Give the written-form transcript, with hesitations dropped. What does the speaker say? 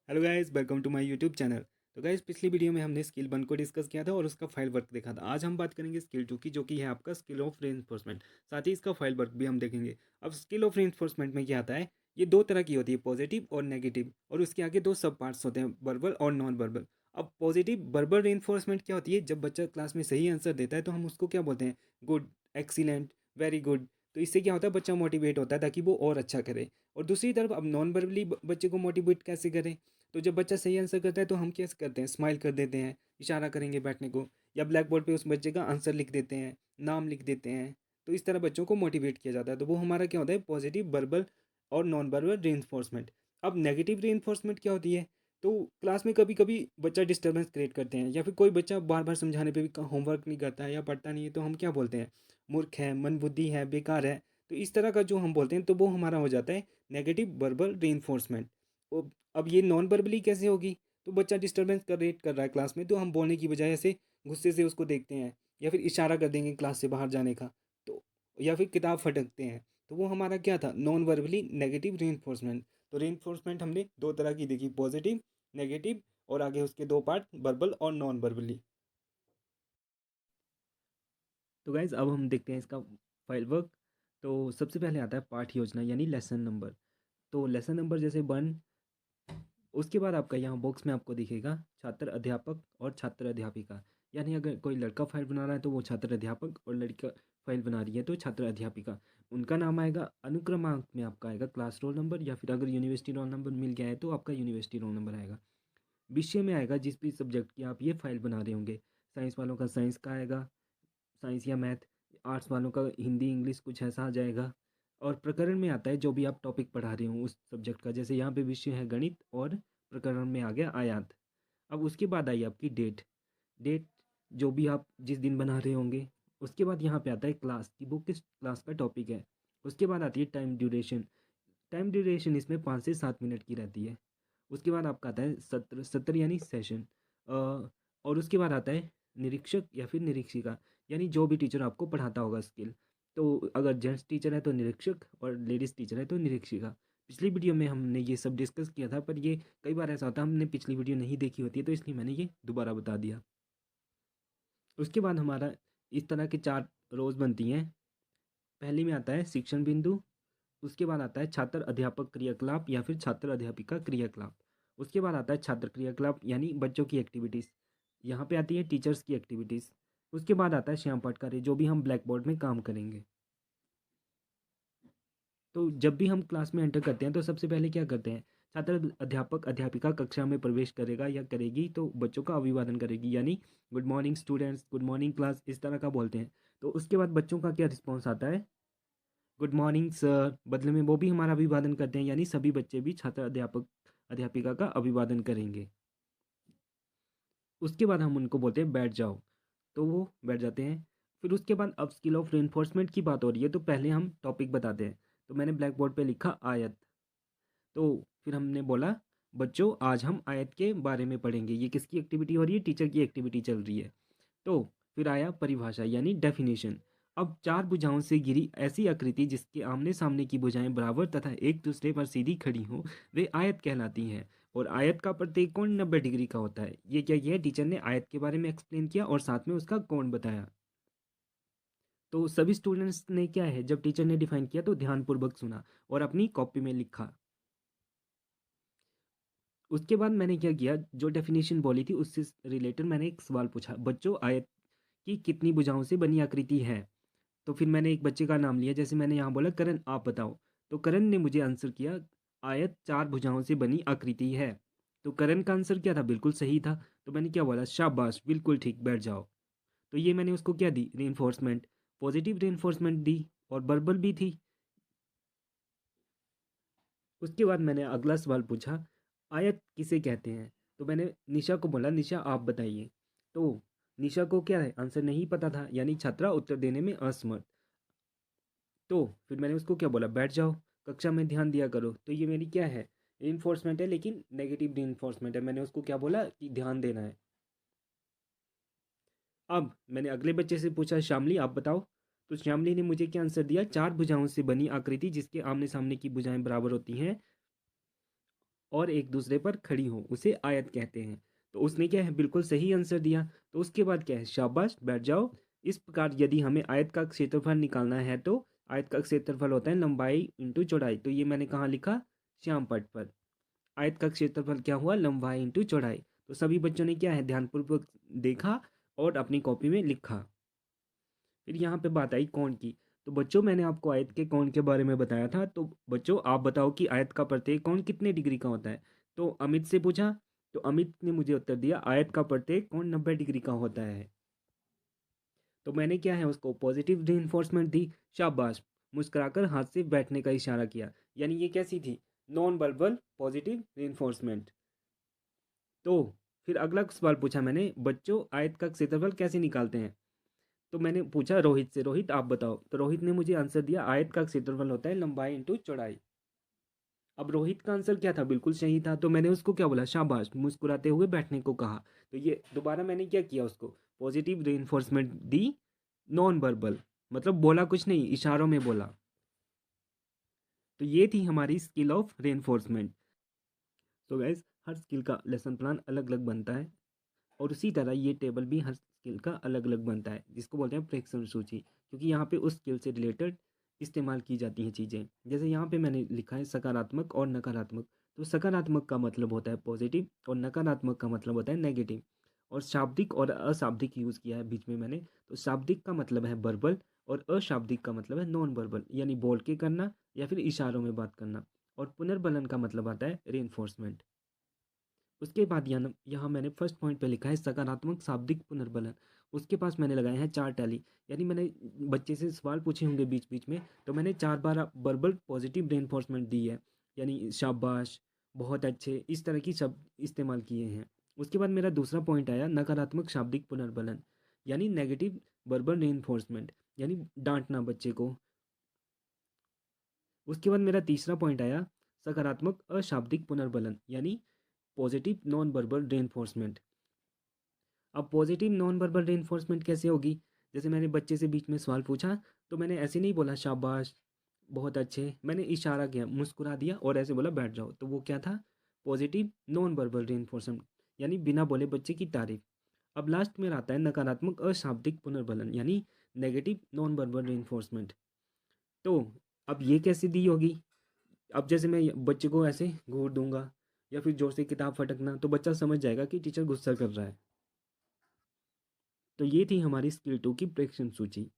Hello guys, welcome to my YouTube channel. तो guys, पिछली video में हमने स्किल 1 को डिस्कस किया था और उसका फाइल वर्क देखा था। आज हम बात करेंगे स्किल 2 की, जो कि है आपका स्किल ऑफ रेइंफोर्समेंट। साथ ही इसका फाइल वर्क भी हम देखेंगे। अब स्किल ऑफ रेइंफोर्समेंट में क्या आता है, ये दो तरह की होती है, पॉजिटिव और नेगेटिव, और उसके आगे दो सब पार्ट्स होते हैं, वर्बल और नॉन वर्बल। अब पॉजिटिव वर्बल रेइंफोर्समेंट क्या होती है, जब बच्चा क्लास में सही आंसर देता है तो हम उसको क्या बोलते हैं, गुड, एक्सीलेंट, वेरी गुड। तो इससे क्या होता है, बच्चा मोटिवेट होता है ताकि वो और अच्छा करे। और दूसरी तरफ अब नॉन वर्बली बच्चे को मोटिवेट कैसे करें, तो जब बच्चा सही आंसर करता है तो हम कैसे करते हैं, स्माइल कर देते हैं, इशारा करेंगे बैठने को, या ब्लैक बोर्ड पे उस बच्चे का आंसर लिख देते हैं, नाम लिख देते हैं। तो इस तरह बच्चों को मोटिवेट किया जाता है। तो वो हमारा क्या होता है, पॉजिटिव वर्बल और नॉन वर्बल री। अब नेगेटिव री क्या होती है, तो क्लास में कभी कभी बच्चा डिस्टर्बेंस क्रिएट करते हैं, या फिर कोई बच्चा बार बार समझाने पे भी होमवर्क नहीं करता है या पढ़ता नहीं है, तो हम क्या बोलते हैं, मूर्ख है, मंदबुद्धि है, बेकार है। तो इस तरह का जो हम बोलते हैं, तो वो हमारा हो जाता है नेगेटिव वर्बल री। अब ये नॉन वर्बली कैसे होगी, तो बच्चा डिस्टरबेंस क्रिएट कर रहा है क्लास में, तो हम बोलने की बजाय ऐसे गुस्से से उसको देखते हैं, या फिर इशारा कर देंगे क्लास से बाहर जाने का। तो या फिर किताब फटकते हैं, तो वो हमारा क्या था, नॉन वर्बली नेगेटिव री। तो री हमने दो तरह की देखी, पॉजिटिव, नेगेटिव, और आगे उसके दो पार्ट, वर्बल और नॉन वर्बली। तो गाइज, अब हम देखते हैं इसका फाइल वर्क। तो सबसे पहले आता है पाठ योजना यानी लेसन नंबर। तो लेसन नंबर जैसे 1, उसके बाद आपका यहाँ बॉक्स में आपको दिखेगा छात्र अध्यापक और छात्र अध्यापिका। यानी अगर कोई लड़का फाइल बना रहा है तो वो छात्र अध्यापक, और लड़का फाइल बना रही है तो छात्र अध्यापिका। उनका नाम आएगा, अनुक्रमांक में आपका आएगा क्लास रोल नंबर, या फिर अगर यूनिवर्सिटी रोल नंबर मिल गया है तो आपका यूनिवर्सिटी रोल नंबर आएगा। विषय में आएगा जिस भी सब्जेक्ट की आप ये फाइल बना रहे होंगे। साइंस वालों का साइंस का आएगा, साइंस या मैथ। आर्ट्स वालों का हिंदी इंग्लिश कुछ ऐसा आ जाएगा। और प्रकरण में आता है जो भी आप टॉपिक पढ़ा रहे हो उस सब्जेक्ट का, जैसे यहाँ पे विषय है गणित और प्रकरण में आ गया आयात। अब उसके बाद आई आपकी डेट। डेट जो भी आप जिस दिन बना रहे होंगे। उसके बाद यहाँ पे आता है क्लास की, वो किस क्लास का टॉपिक है। उसके बाद आती है टाइम ड्यूरेशन। टाइम ड्यूरेशन इसमें 5 से 7 मिनट की रहती है। उसके बाद आपका आता है सत्र, सत्र यानी सेशन। और उसके बाद आता है निरीक्षक या फिर निरीक्षिका, यानी जो भी टीचर आपको पढ़ाता होगा स्किल। तो अगर जेंट्स टीचर है तो निरीक्षक, और लेडीज़ टीचर है तो निरीक्षिका। पिछली वीडियो में हमने ये सब डिस्कस किया था, पर ये कई बार ऐसा होता है हमने पिछली वीडियो नहीं देखी होती है, तो इसलिए मैंने ये दोबारा बता दिया। उसके बाद हमारा इस तरह के 4 रोज़ बनती हैं। पहले में आता है शिक्षण बिंदु। उसके बाद आता है छात्र अध्यापक क्रियाकलाप या फिर छात्र अध्यापिका क्रियाकलाप। उसके बाद आता है छात्र क्रियाकलाप यानी बच्चों की एक्टिविटीज़। यहाँ पे आती है टीचर्स की एक्टिविटीज़। उसके बाद आता है श्याम पाठ कार्य, जो भी हम ब्लैक बोर्ड में काम करेंगे। तो जब भी हम क्लास में एंटर करते हैं तो सबसे पहले क्या करते हैं, छात्र अध्यापक अध्यापिका कक्षा में प्रवेश करेगा या करेगी तो बच्चों का अभिवादन करेगी, यानी good morning students, good morning class, इस तरह का बोलते हैं। तो उसके बाद बच्चों का क्या रिस्पॉन्स आता है, गुड मॉर्निंग सर, बदले में वो भी हमारा अभिवादन करते हैं, यानी सभी बच्चे भी छात्र अध्यापक अध्यापिका का अभिवादन करेंगे। उसके बाद हम उनको बोलते हैं बैठ जाओ, तो वो बैठ जाते हैं। फिर उसके बाद अब स्किल ऑफ रेनफोर्समेंट की बात हो रही है, तो पहले हम टॉपिक बताते हैं। तो मैंने ब्लैक बोर्ड पे लिखा आयत। तो फिर हमने बोला, बच्चों आज हम आयत के बारे में पढ़ेंगे। ये किसकी एक्टिविटी हो रही है, टीचर की एक्टिविटी चल रही है। तो फिर आया परिभाषा यानी डेफिनेशन। अब 4 भुजाओं से घिरी ऐसी आकृति जिसके आमने सामने की भुजाएं बराबर तथा एक दूसरे पर सीधी खड़ी हों, वे आयत कहलाती हैं। और आयत का प्रत्येक कोण 90 डिग्री का होता है। ये क्या किया, टीचर ने आयत के बारे में एक्सप्लेन किया और साथ में उसका कोण बताया। तो सभी स्टूडेंट्स ने क्या है, जब टीचर ने डिफाइन किया तो ध्यानपूर्वक सुना और अपनी कॉपी में लिखा। उसके बाद मैंने क्या किया, जो डेफिनेशन बोली थी उससे रिलेटेड मैंने एक सवाल पूछा, बच्चों आयत की कितनी भुजाओं से बनी आकृति है। तो फिर मैंने एक बच्चे का नाम लिया, जैसे मैंने यहाँ बोला करण आप बताओ। तो करण ने मुझे आंसर किया, आयत 4 भुजाओं से बनी आकृति है। तो करण का आंसर क्या था, बिल्कुल सही था। तो मैंने क्या बोला, शाबाश, बिल्कुल ठीक, बैठ जाओ। तो ये मैंने उसको क्या दी, री, पॉजिटिव री दी, और वर्बल भी थी। उसके बाद मैंने अगला सवाल पूछा, आयत किसे कहते हैं। तो मैंने निशा को बोला, निशा आप बताइए। तो निशा को क्या है, आंसर नहीं पता था, यानी छात्रा उत्तर देने में असमर्थ। तो फिर मैंने उसको क्या बोला, बैठ जाओ, कक्षा में ध्यान दिया करो। तो ये मेरी क्या है, इन्फोर्समेंट है, लेकिन नेगेटिव री है। मैंने उसको क्या बोला कि ध्यान देना है। अब मैंने अगले बच्चे से पूछा, श्यामली आप बताओ। तो श्यामली ने मुझे क्या आंसर दिया, 4 भुजाओं से बनी आकृति जिसके आमने सामने की भुजाएं बराबर होती हैं और एक दूसरे पर खड़ी हो, उसे आयत कहते हैं। तो उसने क्या है, बिल्कुल सही आंसर दिया। तो उसके बाद क्या है, शाबाश, बैठ जाओ। इस प्रकार यदि हमें आयत का क्षेत्रफल निकालना है तो आयत का क्षेत्रफल होता है लंबाई इंटू चौड़ाई। तो ये मैंने कहाँ लिखा, श्याम पट पर। आयत का क्षेत्रफल क्या हुआ, लंबाई इंटू चौड़ाई। तो सभी बच्चों ने क्या है, ध्यानपूर्वक देखा और अपनी कॉपी में लिखा। फिर यहाँ पे बात आई कोण की। तो बच्चों मैंने आपको आयत के कोण के बारे में बताया था। तो बच्चों आप बताओ कि आयत का प्रत्येक कोण कितने डिग्री का होता है। तो अमित से पूछा, तो अमित ने मुझे उत्तर दिया आयत का प्रत्येक कोण 90 डिग्री का होता है। तो मैंने क्या है, उसको पॉजिटिव रीइंफोर्समेंट दी। शाबाश, मुस्कुराकर हाथ से बैठने का इशारा किया। यानी ये कैसी थी, नॉन वर्बल पॉजिटिव रीइंफोर्समेंट। तो फिर अगला सवाल पूछा मैंने, बच्चों आयत का क्षेत्रफल कैसे निकालते हैं। तो मैंने पूछा रोहित से, रोहित आप बताओ। तो रोहित ने मुझे आंसर दिया आयत का क्षेत्रफल होता है लंबाई इंटू चौड़ाई। अब रोहित का आंसर क्या था, बिल्कुल सही था। तो मैंने उसको क्या बोला, शाबाश, मुस्कुराते हुए बैठने को कहा। तो ये दोबारा मैंने क्या किया, उसको पॉजिटिव रेइंफोर्समेंट दी, नॉन वर्बल, मतलब बोला कुछ नहीं, इशारों में बोला। तो ये थी हमारी स्किल ऑफ रेइंफोर्समेंट। तो गैस हर स्किल का लेसन प्लान अलग अलग बनता है, और उसी तरह ये टेबल भी हर स्किल का अलग अलग बनता है, जिसको बोलते हैं प्रेक्षण सूची, क्योंकि यहाँ पे उस स्किल से रिलेटेड इस्तेमाल की जाती हैं चीज़ें। जैसे यहाँ पे मैंने लिखा है सकारात्मक और नकारात्मक। तो सकारात्मक का मतलब होता है पॉजिटिव और नकारात्मक का मतलब होता है नेगेटिव। और शाब्दिक और अशाब्दिक यूज़ किया है बीच में मैंने। तो शाब्दिक का मतलब है वर्बल और अशाब्दिक का मतलब है नॉन वर्बल, यानी बोल के करना या फिर इशारों में बात करना। और पुनर्बलन का मतलब आता है री। उसके बाद यहाँ मैंने फर्स्ट पॉइंट पे लिखा है सकारात्मक शाब्दिक पुनर्बलन। उसके पास मैंने लगाए हैं 4 टैली। यानी मैंने बच्चे से सवाल पूछे होंगे बीच बीच में, तो मैंने 4 बार वर्बल पॉजिटिव रेनफोर्समेंट दी है, यानी शाबाश, बहुत अच्छे, इस तरह की शब्द इस्तेमाल किए हैं। उसके बाद मेरा दूसरा पॉइंट आया नकारात्मक शाब्दिक पुनर्बलन, यानी नेगेटिव वर्बल रेनफोर्समेंट, यानी डांटना बच्चे को। उसके बाद मेरा तीसरा पॉइंट आया सकारात्मक अशाब्दिक पुनर्बलन, यानी पॉजिटिव नॉन वर्बल रेनफोर्समेंट। अब पॉजिटिव नॉन वर्बल रेनफोर्समेंट कैसे होगी, जैसे मैंने बच्चे से बीच में सवाल पूछा, तो मैंने ऐसे नहीं बोला शाबाश, बहुत अच्छे, मैंने इशारा किया, मुस्कुरा दिया और ऐसे बोला बैठ जाओ। तो वो क्या था, पॉजिटिव नॉन वर्बल रेनफोर्समेंट, यानी बिना बोले बच्चे की तारीफ। अब लास्ट में आता है नकारात्मक अशाब्दिक पुनर्बलन, यानी नेगेटिव नॉन वर्बल रेनफोर्समेंट। तो अब ये कैसे दी होगी, अब जैसे मैं बच्चे को ऐसे घूर दूंगा या फिर जोर से किताब फटकना, तो बच्चा समझ जाएगा कि टीचर गुस्सा कर रहा है। तो ये थी हमारी स्किल 2 की प्रेक्षण सूची।